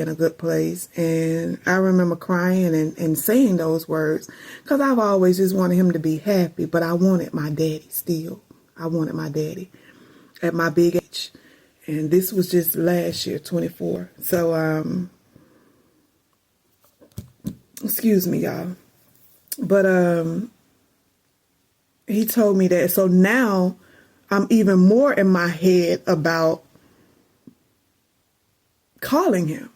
in a good place. And I remember crying and saying those words because I've always just wanted him to be happy, but I wanted my daddy still. I wanted my daddy at my big age. And this was just last year, 24. So, excuse me, y'all. But he told me that. So now I'm even more in my head about calling him.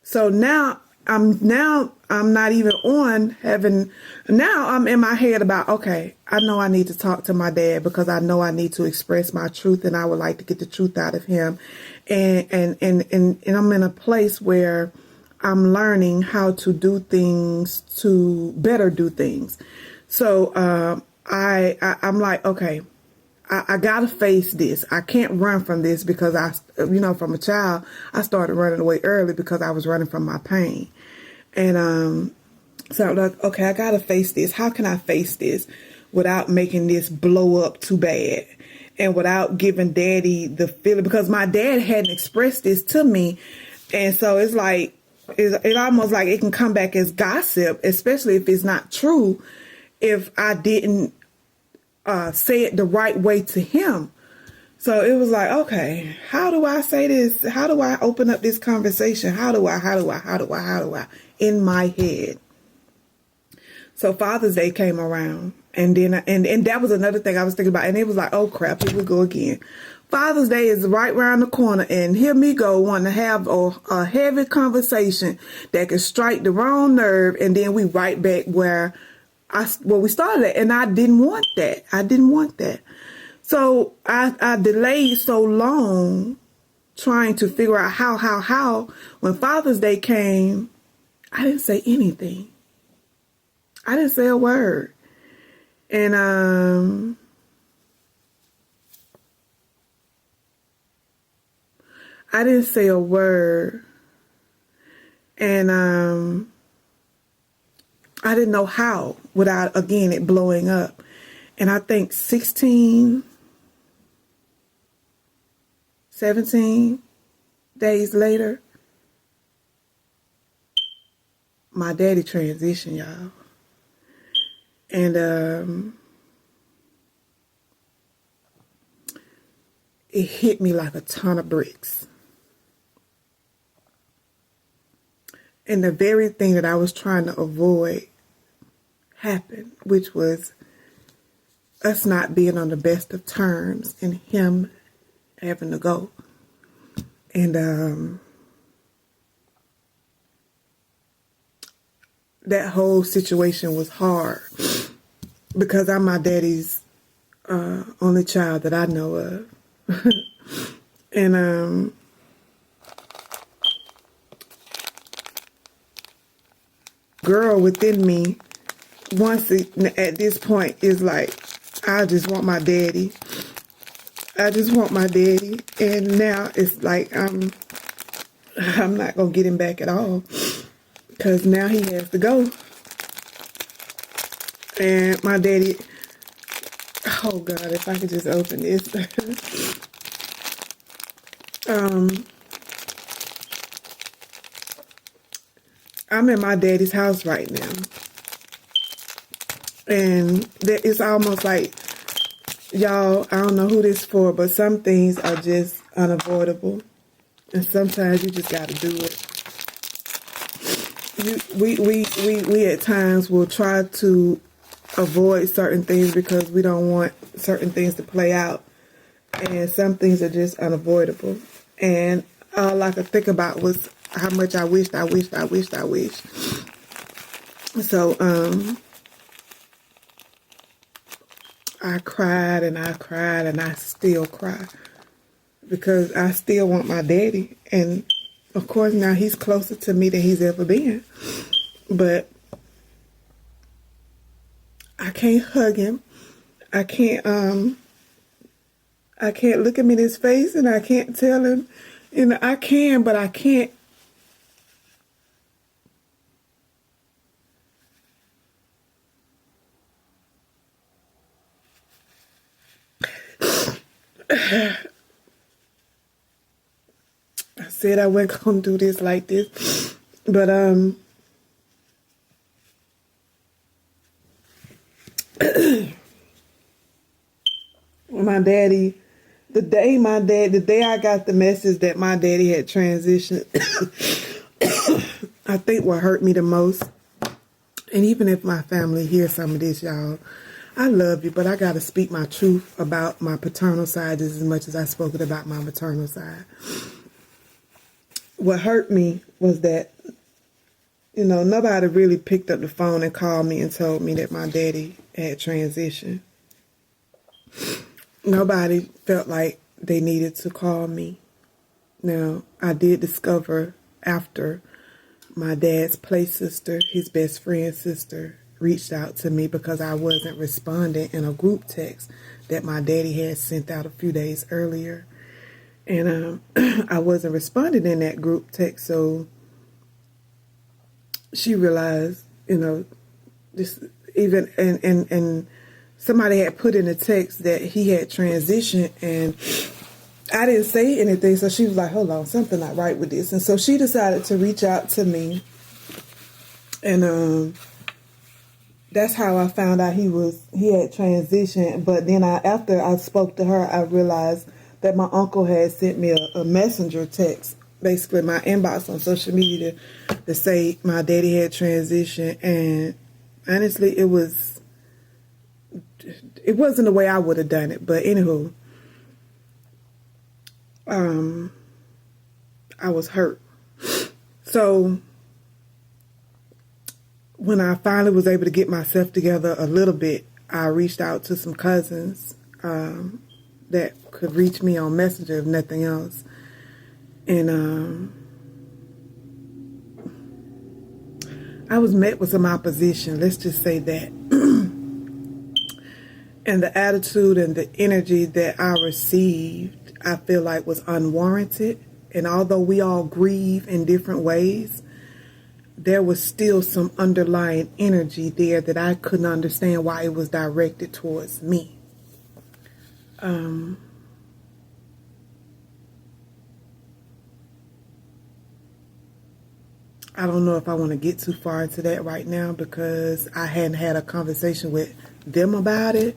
So now I'm not even on having, now I'm in my head about, okay, I know I need to talk to my dad because I know I need to express my truth and I would like to get the truth out of him. And I'm in a place where I'm learning how to do things, to better do things. So I'm like, okay, I gotta face this. I can't run from this because from a child, I started running away early because I was running from my pain. And so I'm like, okay, I gotta face this. How can I face this without making this blow up too bad? And without giving daddy the feeling, because my dad hadn't expressed this to me. And so it's like, it almost like it can come back as gossip, especially if it's not true, if I didn't say it the right way to him. So it was like, okay, how do I say this? How do I open up this conversation? How do I in my head? So Father's Day came around, and then and that was another thing I was thinking about, and it was like, oh crap, here we go again. Father's Day is right around the corner, and here me go wanting to have a heavy conversation that could strike the wrong nerve, and then we right back where we started at, and I didn't want that. So I delayed so long trying to figure out how. When Father's Day came, I didn't say anything. I didn't say a word. And I didn't say a word. And I didn't know how without, again, it blowing up. And I think 17 days later, my daddy transitioned, y'all. And it hit me like a ton of bricks. And the very thing that I was trying to avoid happened, which was us not being on the best of terms and him having to go. And that whole situation was hard because I'm my daddy's only child that I know of. And girl within me, at this point, is like, I just want my daddy. I just want my daddy. And now it's like I'm not gonna get him back at all because now he has to go. And my daddy, oh God, if I could just open this. I'm in my daddy's house right now. And it's almost like, y'all, I don't know who this for, but some things are just unavoidable. And sometimes you just got to do it. We at times will try to avoid certain things because we don't want certain things to play out. And some things are just unavoidable. And all I could think about was how much I wished. So, I cried and I still cry because I still want my daddy. And of course now he's closer to me than he's ever been. But I can't hug him. I can't look him in his face and I can't tell him, I can, but I can't. said I wasn't gonna do this like this, but my daddy, the day I got the message that my daddy had transitioned, I think what hurt me the most, and even if my family hears some of this, y'all, I love you, but I gotta speak my truth about my paternal side just as much as I spoke it about my maternal side. What hurt me was that, nobody really picked up the phone and called me and told me that my daddy had transitioned. Nobody felt like they needed to call me. Now, I did discover after my dad's play sister, his best friend's sister, reached out to me because I wasn't responding in a group text that my daddy had sent out a few days earlier. And I wasn't responding in that group text, so she realized, this even and somebody had put in a text that he had transitioned, and I didn't say anything, so she was like, hold on, something not right with this. And so she decided to reach out to me, and that's how I found out he had transitioned. But then after I spoke to her, I realized that my uncle had sent me a messenger text, basically my inbox on social media, to say my daddy had transitioned. And honestly, it wasn't the way I would have done it. But anywho, I was hurt. So when I finally was able to get myself together a little bit, I reached out to some cousins that could reach me on Messenger, if nothing else. And I was met with some opposition, let's just say that. And the attitude and the energy that I received, I feel like was unwarranted. And although we all grieve in different ways, there was still some underlying energy there that I couldn't understand why it was directed towards me. I don't know if I want to get too far into that right now because I hadn't had a conversation with them about it.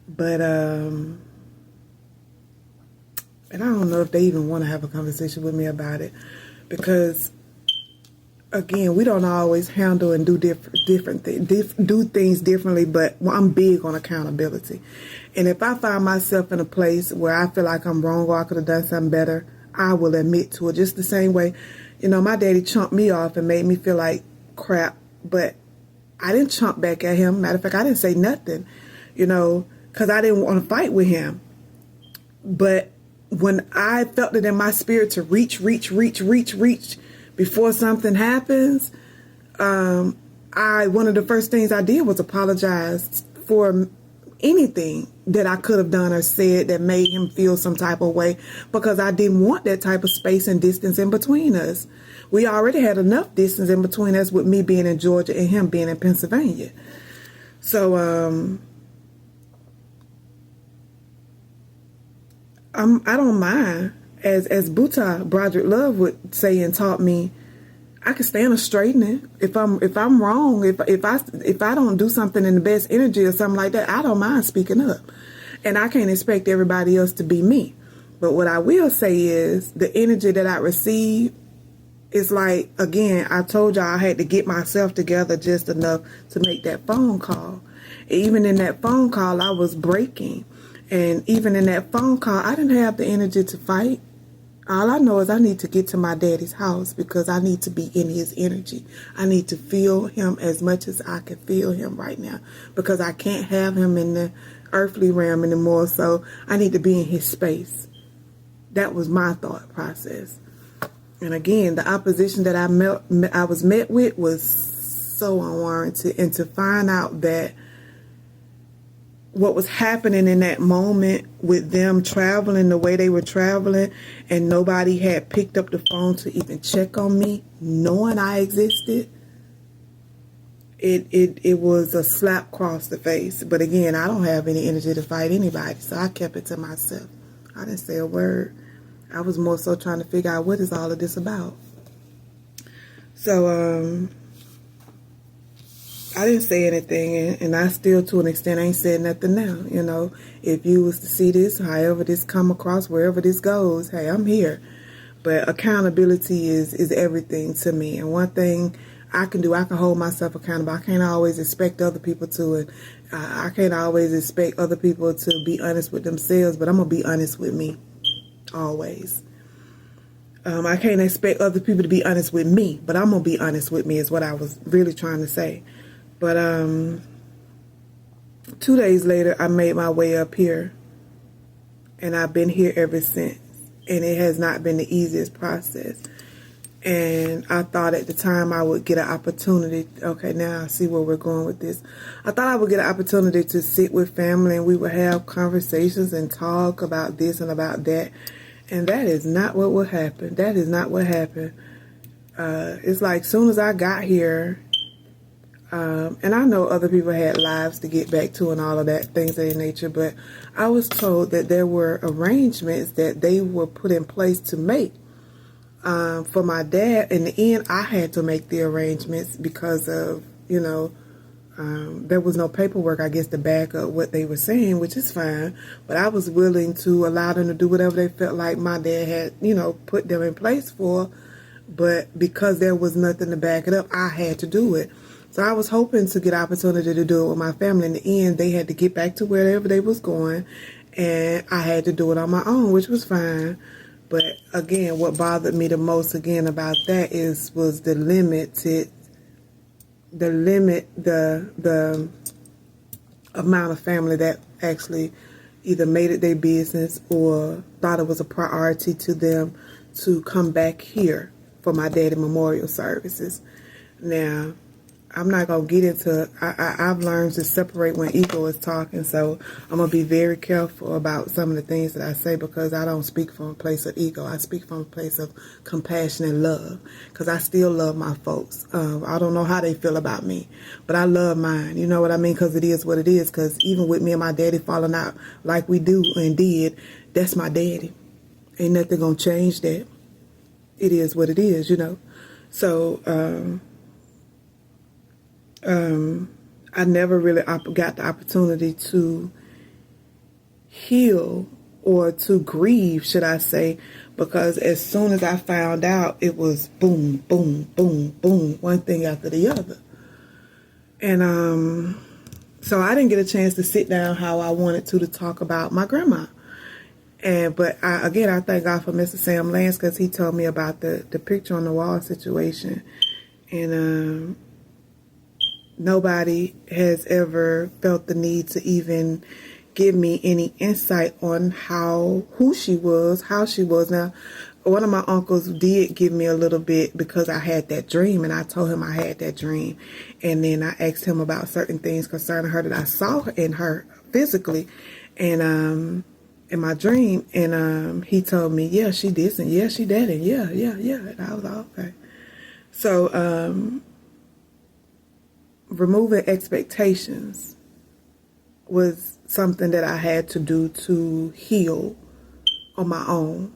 But, and I don't know if they even want to have a conversation with me about it because, again, we don't always handle and do do things differently, but I'm big on accountability. And if I find myself in a place where I feel like I'm wrong or I could have done something better, I will admit to it. Just the same way, my daddy chumped me off and made me feel like crap, but I didn't chump back at him. Matter of fact, I didn't say nothing, because I didn't want to fight with him. But when I felt it in my spirit to reach before something happens, one of the first things I did was apologize for anything that I could have done or said that made him feel some type of way, because I didn't want that type of space and distance in between us. We already had enough distance in between us with me being in Georgia and him being in Pennsylvania. So I don't mind, as Buddha Broderick Love would say and taught me, I can stand a straightening. If I'm wrong, if I don't do something in the best energy or something like that, I don't mind speaking up. And I can't expect everybody else to be me. But what I will say is the energy that I receive is like, again, I told y'all I had to get myself together just enough to make that phone call. Even in that phone call, I was breaking. And even in that phone call, I didn't have the energy to fight. All I know is I need to get to my daddy's house because I need to be in his energy. I need to feel him as much as I can feel him right now because I can't have him in the earthly realm anymore. So I need to be in his space. That was my thought process. And again, the opposition that I was met with was so unwarranted. And to find out that what was happening in that moment with them traveling the way they were traveling and nobody had picked up the phone to even check on me, knowing I existed, it was a slap across the face. But again, I don't have any energy to fight anybody, so I kept it to myself. I didn't say a word. I was more so trying to figure out what is all of this about. So, I didn't say anything, and I still, to an extent, ain't said nothing now. You know, if you was to see this, however this come across, wherever this goes, hey, I'm here. But accountability is everything to me. And one thing I can do, I can hold myself accountable. I can't always expect other people to, and I can't always expect other people to be honest with themselves, but I'm going to be honest with me, always. I can't expect other people to be honest with me, but I'm going to be honest with me is what I was really trying to say. But 2 days later, I made my way up here, and I've been here ever since. And it has not been the easiest process. And I thought at the time I would get an opportunity. Okay, now I see where we're going with this. I thought I would get an opportunity to sit with family and we would have conversations and talk about this and about that. And that is not what will happen. That is not what happened. It's like soon as I got here, and I know other people had lives to get back to and all of that, things of that nature, but I was told that there were arrangements that they were put in place to make for my dad. In the end, I had to make the arrangements because of, there was no paperwork, I guess, to back up what they were saying, which is fine, but I was willing to allow them to do whatever they felt like my dad had, put them in place for, but because there was nothing to back it up, I had to do it. So I was hoping to get opportunity to do it with my family. In the end, they had to get back to wherever they was going, and I had to do it on my own, which was fine. But again, what bothered me the most again about that was the amount of family that actually either made it their business or thought it was a priority to them to come back here for my daddy memorial services. Now, I'm not going to get into, I've learned to separate when ego is talking, so I'm going to be very careful about some of the things that I say because I don't speak from a place of ego. I speak from a place of compassion and love because I still love my folks. I don't know how they feel about me, but I love mine. You know what I mean? Because it is what it is, because even with me and my daddy falling out like we do and did, that's my daddy. Ain't nothing going to change that. It is what it is, So, I never really got the opportunity to heal or to grieve, should I say, because as soon as I found out, it was boom, boom, boom, boom, one thing after the other. And so I didn't get a chance to sit down how I wanted to talk about my grandma. But I thank God for Mr. Sam Lance because he told me about the picture on the wall situation. And nobody has ever felt the need to even give me any insight on who she was, how she was. Now, one of my uncles did give me a little bit because I had that dream, and I told him I had that dream. And then I asked him about certain things concerning her that I saw in her physically and in my dream. And he told me, yeah, she did, and yeah, she did, and yeah. And I was like, okay. So, removing expectations was something that I had to do to heal on my own.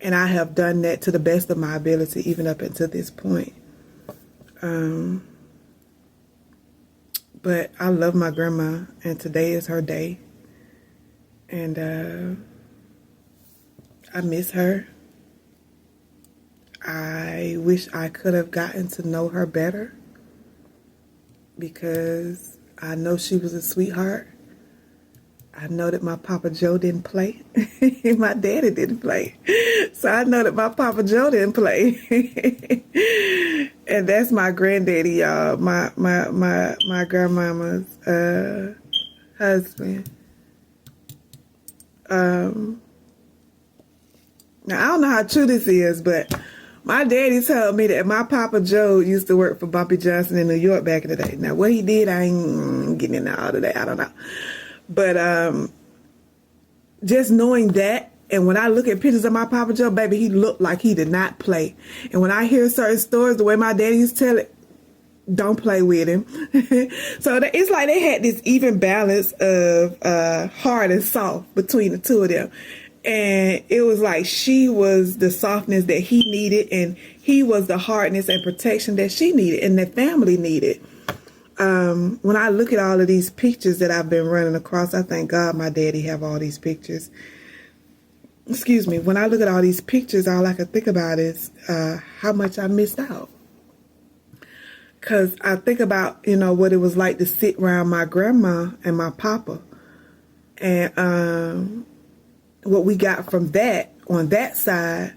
And I have done that to the best of my ability, even up until this point. But I love my grandma, and today is her day. And I miss her. I wish I could have gotten to know her better, because I know she was a sweetheart. I know that my Papa Joe didn't play. My daddy didn't play. So I know that my Papa Joe didn't play. And that's my granddaddy, y'all. My grandmama's husband. Now, I don't know how true this is, but my daddy told me that my Papa Joe used to work for Bumpy Johnson in New York back in the day. Now, what he did, I ain't getting into all of that. I don't know. But just knowing that, and when I look at pictures of my Papa Joe, baby, he looked like he did not play. And when I hear certain stories, the way my daddy used to tell it, don't play with him. So it's like they had this even balance of hard and soft between the two of them. And it was like she was the softness that he needed, and he was the hardness and protection that she needed and that family needed. When I look at all of these pictures that I've been running across, I thank God my daddy have all these pictures. Excuse me. When I look at all these pictures, all I can think about is how much I missed out. Because I think about, what it was like to sit around my grandma and my papa. And what we got from that on that side.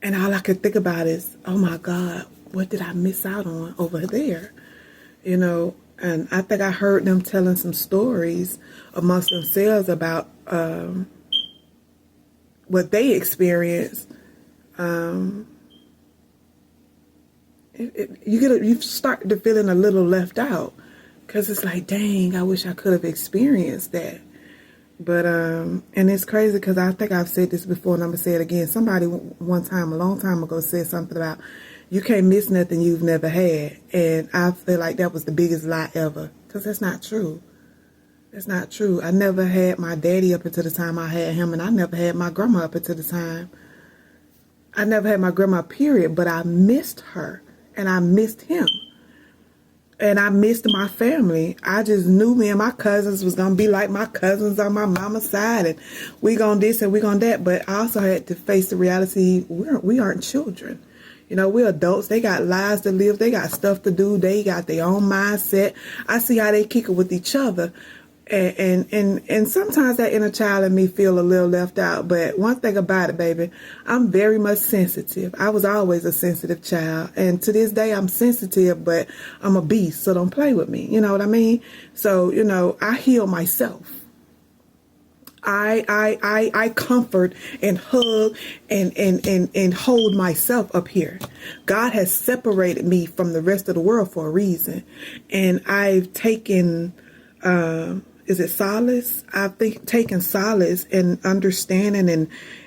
And all I could think about is, oh my God, what did I miss out on over there? And I think I heard them telling some stories amongst themselves about what they experienced. You start to feeling a little left out, because it's like, dang, I wish I could have experienced that. But and it's crazy because I think I've said this before, and I'm gonna say it again. Somebody one time, a long time ago, said something about you can't miss nothing you've never had, and I feel like that was the biggest lie ever, because that's not true. That's not true. I never had my daddy up until the time I had him, and I never had my grandma up until the time. I never had my grandma, period, but I missed her, and I missed him. And I missed my family. I just knew me and my cousins was going to be like my cousins on my mama's side. And we going this and we going that. But I also had to face the reality, we aren't children. We're adults. They got lives to live. They got stuff to do. They got their own mindset. I see how they kick it with each other. And sometimes that inner child in me feel a little left out. But one thing about it, baby, I'm very much sensitive. I was always a sensitive child. And to this day, I'm sensitive, but I'm a beast. So don't play with me. You know what I mean? So, I heal myself. I comfort and hug and hold myself up here. God has separated me from the rest of the world for a reason. And I've taken... is it solace? I've taken solace in understanding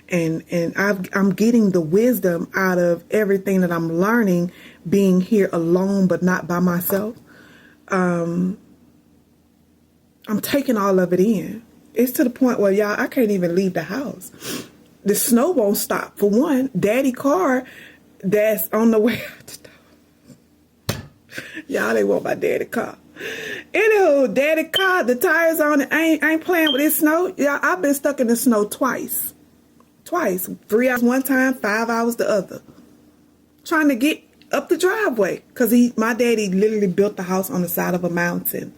and I'm getting the wisdom out of everything that I'm learning, being here alone but not by myself. I'm taking all of it in. It's to the point where, y'all, I can't even leave the house. The snow won't stop. For one, daddy car that's on the way out the door. Y'all, they want my daddy car. Anywho, daddy car, the tires on it. I ain't playing with this snow. Yeah, I've been stuck in the snow twice. 3 hours one time, 5 hours the other. Trying to get up the driveway. Because my daddy literally built the house on the side of a mountain.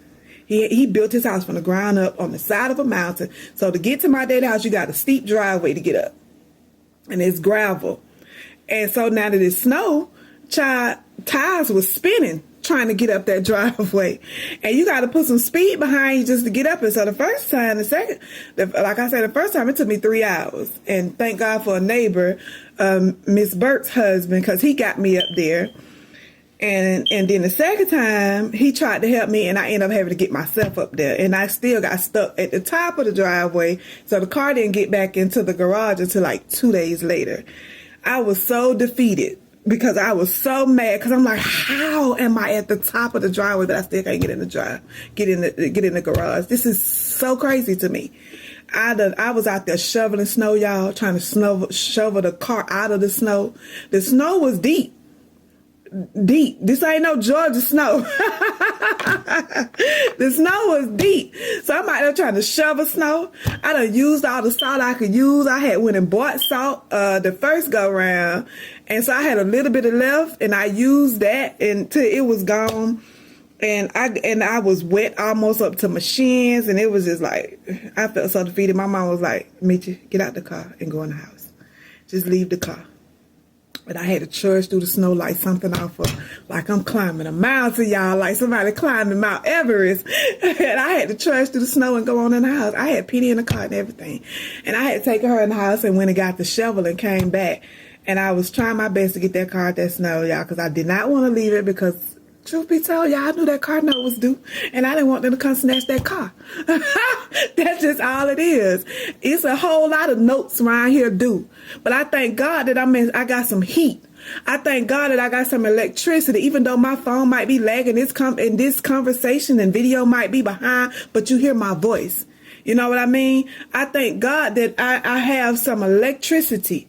He built his house from the ground up on the side of a mountain. So to get to my daddy's house, you got a steep driveway to get up. And it's gravel. And so now that it's snow, tires was spinning trying to get up that driveway, and you got to put some speed behind you just to get up it. So the first time, like I said, the first time it took me 3 hours, and thank God for a neighbor, Miss Burt's husband, because he got me up there. And then the second time he tried to help me, and I ended up having to get myself up there, and I still got stuck at the top of the driveway. So the car didn't get back into the garage until like 2 days later. I was so defeated, because I was so mad, because I'm like, how am I at the top of the driveway that I still can't get in the garage? This is so crazy to me. I was out there shoveling snow, y'all, trying to shovel the car out of the snow. The snow was deep. This ain't no Georgia snow. The snow was deep. So I'm out there trying to shovel snow. I done used all the salt I could use. I had went and bought salt the first go round. And so I had a little bit of left, and I used that until it was gone. And I was wet almost up to my shins, and it was just like, I felt so defeated. My mom was like, Mitchie, get out the car and go in the house. Just leave the car. But I had to trudge through the snow like something like I'm climbing a mountain, y'all, like somebody climbing Mount Everest. And I had to trudge through the snow and go on in the house. I had Petey in the car and everything. And I had taken her in the house and went and got the shovel and came back. And I was trying my best to get that car out that snow, y'all, because I did not want to leave it, because truth be told, y'all, I knew that car note was due, and I didn't want them to come snatch that car. That's just all it is. It's a whole lot of notes around here due. But I thank God that I got some heat. I thank God that I got some electricity, even though my phone might be lagging, this conversation and video might be behind, but you hear my voice. You know what I mean? I thank God that I have some electricity.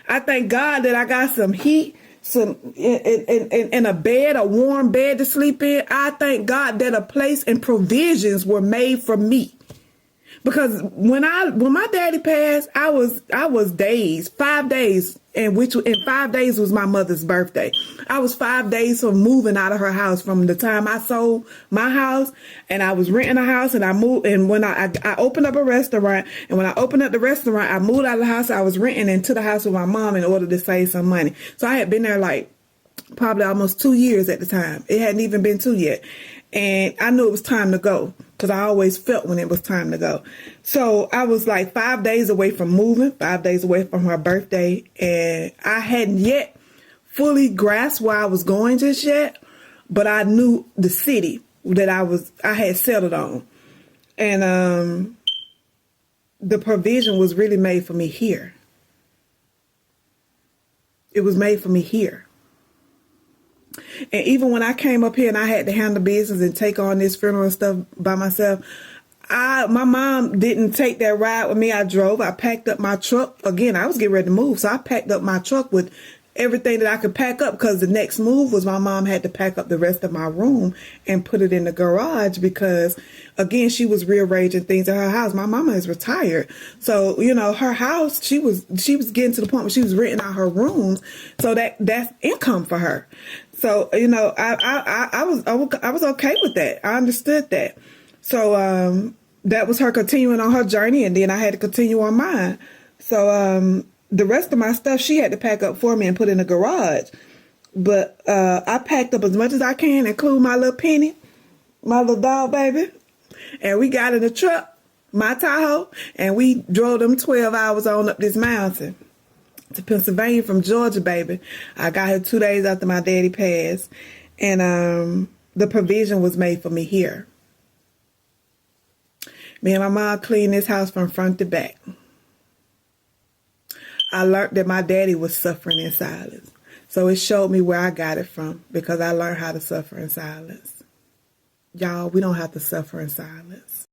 I thank God that I got some heat, some in a bed, a warm bed to sleep in. I thank God that a place and provisions were made for me. Because when my daddy passed, I was days, 5 days, and 5 days was my mother's birthday. I was 5 days from moving out of her house from the time I sold my house and I was renting a house and I moved. And when I opened up a restaurant, and when I opened up the restaurant, I moved out of the house I was renting into the house with my mom in order to save some money. So I had been there like probably almost 2 years at the time. It hadn't even been 2 yet. And I knew it was time to go because I always felt when it was time to go. So I was like 5 days away from moving, 5 days away from her birthday. And I hadn't yet fully grasped where I was going just yet, but I knew the city that I had settled on. And the provision was really made for me here. It was made for me here. And even when I came up here and I had to handle business and take on this funeral and stuff by myself, my mom didn't take that ride with me. I drove. I packed up my truck. Again, I was getting ready to move. So I packed up my truck with everything that I could pack up, because the next move was my mom had to pack up the rest of my room and put it in the garage because, again, she was rearranging things in her house. My mama is retired. So, you know, her house, she was getting to the point where she was renting out her rooms. So that's income for her. So, you know, I was okay with that. I understood that. So that was her continuing on her journey, and then I had to continue on mine. So the rest of my stuff she had to pack up for me and put in the garage. But I packed up as much as I can, include my little Penny, my little dog baby. And we got in the truck, my Tahoe, and we drove them 12 hours on up this mountain to Pennsylvania from Georgia, baby. I got here 2 days after my daddy passed. And the provision was made for me here. Me and my mom cleaned this house from front to back. I learned that my daddy was suffering in silence. So it showed me where I got it from, because I learned how to suffer in silence. Y'all, we don't have to suffer in silence.